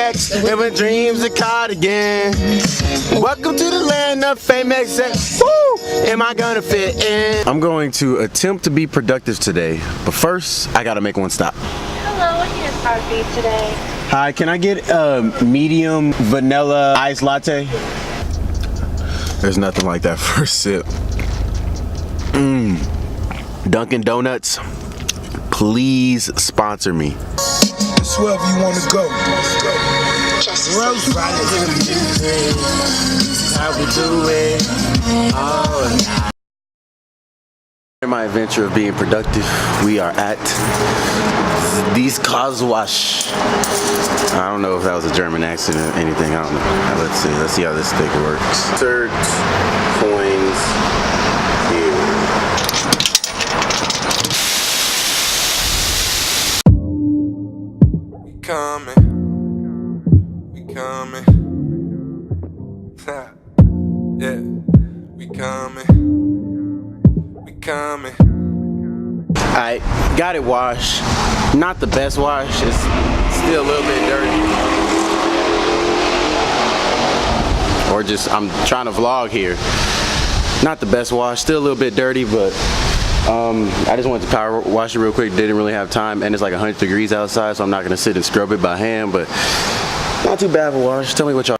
X, and when dreams are caught again. Welcome to the land of fame excess. Woo! Am I gonna fit in? I'm going to attempt to be productive today, but first I gotta make one stop. Hello, what can I inspire for you today? Hi, can I get a medium vanilla iced latte? There's nothing like that first sip. Dunkin' Donuts, please sponsor me. It's wherever you want to go. How we do it. In my adventure of being productive, we are at these Kozwash. I don't know if that was a German accent or anything. I don't know. Let's see how this thing works. Insert coins here. We coming. Yeah, we coming. I got it washed. Not the best wash. It's still a little bit dirty. Or just, I'm trying to vlog here. Not the best wash. Still a little bit dirty, but I just wanted to power wash it real quick. Didn't really have time, and it's like 100 degrees outside, so I'm not gonna sit and scrub it by hand, but not too bad of a wash. Tell me what y'all.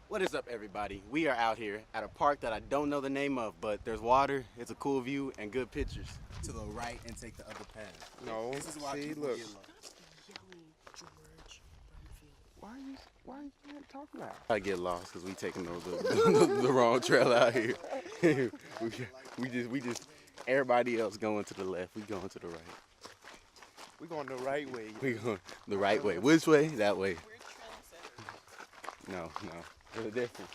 What is up, everybody? We are out here at a park that I don't know the name of, but there's water, it's a cool view, and good pictures. To the right and take the other path. No, This is why see, people look. get lost. Why you can't talk loud? I get lost because we taking the wrong trail out here. we just everybody else going to the left. We going to the right. We going the right way. We going the right way. Which way? That way. No. There's a difference.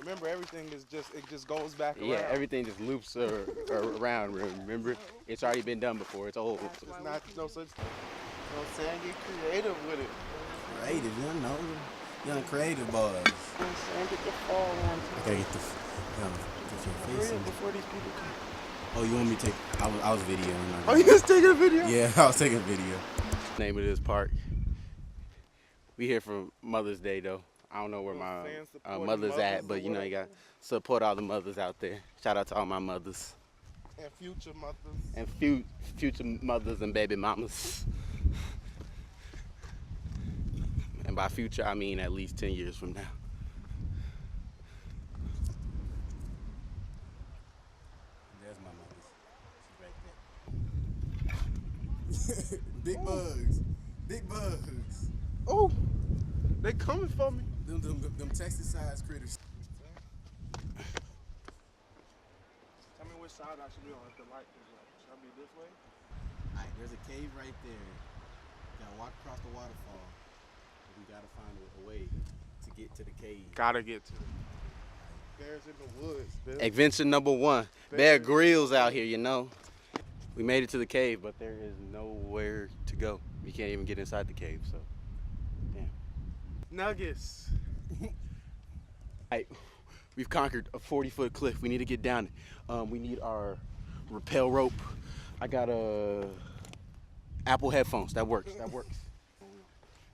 Remember, everything is just goes back around. Yeah, everything just loops around. Remember, it's already been done before. It's old. It's not no such thing. You know what I'm saying? Get creative with it. Creative, you know. Young creative boys. You know what I'm saying? Get the fall on. I gotta get your face in. Before these people come. Oh, you want me to take? I was videoing. Oh, you was taking a video? Yeah, I was taking a video. Name of this park. We here for Mother's Day though. I don't know where my mother's at, but you know, you got to support all the mothers out there. Shout out to all my mothers. And future mothers. And future mothers and baby mamas. And by future, I mean at least 10 years from now. There's my mother's. She's right there. Big bugs. Big bugs. Oh, they coming for me. Them Texas-sized critters. Tell me which side I should be on if the light is right. Should I be this way? Alright, there's a cave right there. Gotta walk across the waterfall. We gotta find a way to get to the cave. Gotta get to it. Bears in the woods. Adventure number 1. Bear Grylls out here, you know. We made it to the cave, but there is nowhere to go. We can't even get inside the cave, so damn. Nuggets. Right, we've conquered a 40-foot cliff. We need to get down it. We need our rappel rope. I got Apple headphones. That works.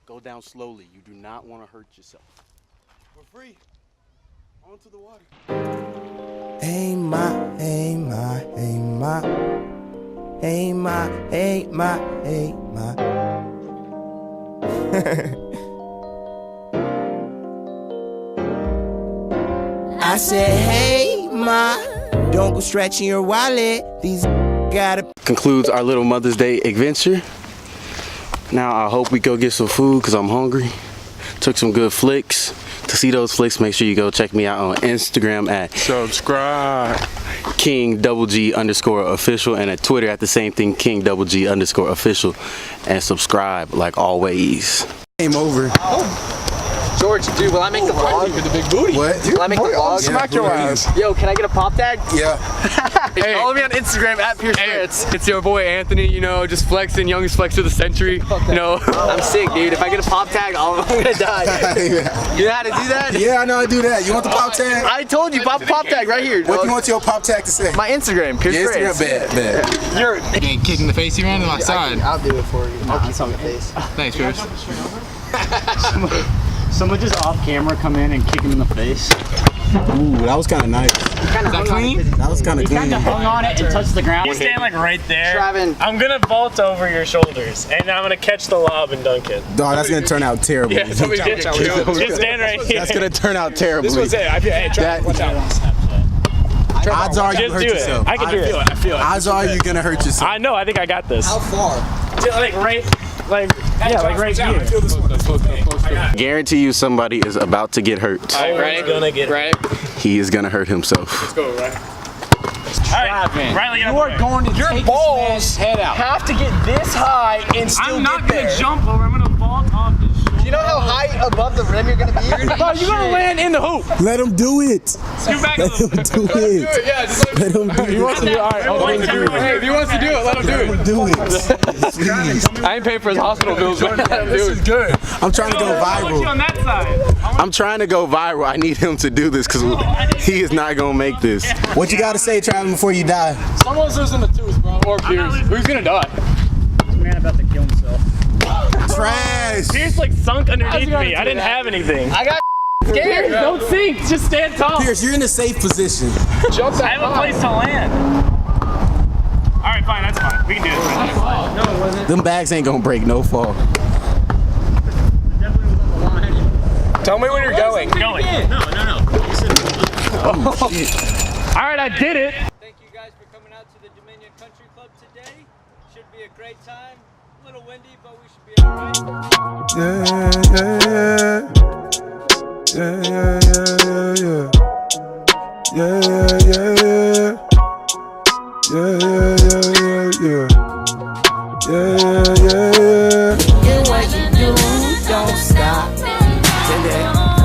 Go down slowly. You do not want to hurt yourself. We're free. Onto the water. Hey my, hey my, hey my. Hey my, hey my, hey my. I said, hey ma, don't go stretching your wallet. These gotta. Concludes our little Mother's Day adventure. Now I hope we go get some food because I'm hungry. Took some good flicks. To see those flicks, make sure you go check me out on Instagram at Subscribe. King_official and at Twitter at the same thing, King_official, and subscribe like always. Came over. George, dude, will I make the vlog? With the big booty. What? Will I make the vlog? Smack your ass. Yo, can I get a pop tag? Yeah. Hey, follow me on Instagram at Pierce Fritz. It's your boy Anthony, you know, just flexing, youngest flex of the century. You know, I'm sick, dude. If I get a pop tag, I'm gonna die. You know how to do that? Yeah, I know how to do that. You want the pop tag? I told you, pop tag right here. What do you want your pop tag to say? My Instagram, Pierce Your Fritz. Instagram, bad. You're Getting kicked in the face, you ran to my side. I'll do it for you. I'll keep on the face. Thanks, Pierce. Someone just off camera come in and kick him in the face. Ooh, that was kind of nice. Is that clean? That was kind of He clean. kind of hung on it and touched the ground. You stand like right there. Travin. I'm gonna vault over your shoulders and I'm gonna catch the lob and dunk it. Dog, that's gonna turn out terrible. Yeah, somebody just stand right here. That's gonna turn out terribly. This was it. Hey, Travis, watch out. Odds are you Just hurt do it. yourself. I can do it. I feel it. Odds are you're gonna hurt yourself. I know. I think I got this. How far? Like right, like yeah, like right here. Guarantee you somebody is about to get hurt. Right, gonna get Right. He is gonna hurt himself. Let's go, right. All right, Riley, You are going to take balls this man's head out. have to get this high and still I'm not get gonna there. jump over. I'm gonna vault off this. You know how high above the rim you're gonna be? You're gonna You're gonna land in the hoop. Let him do it. Scoot back a Let little him bit. do it. Yeah, just Let him do it. He wants to do it. All right, hold on. Hey, if he wants to do it, let him do Let it. him do it. Please. I ain't paying for his hospital bills, but let him do it. Good. I'm trying to go I want you viral. on that side. I'm trying to go viral. I need him to do this because he is not gonna make this. What you gotta say, Travis, before you die? Someone's losing the tooth, bro. Or Pierce. Who's gonna die? This man about to kill himself. Trash. Pierce like sunk underneath me. I didn't have anything. I got scared. Don't sink. Just stand tall. Pierce, you're in a safe position. Jump I have a place to land. All right, fine. That's fine. We can do this. Them bags ain't gonna break no fall. Tell me when you're going. Going. No. All right, I did it. Thank you guys for coming out to the Dominion Country Club today. Should be a great time. A little windy, but we should be alright. And what you do, don't stop.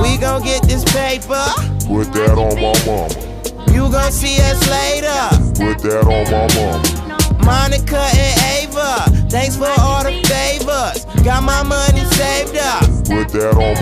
We gon' get this paper. Put that on my mama. You gon' see us later. Put that on my mama. Monica and Ava, thanks for all the favors. Got my money saved up. Put that on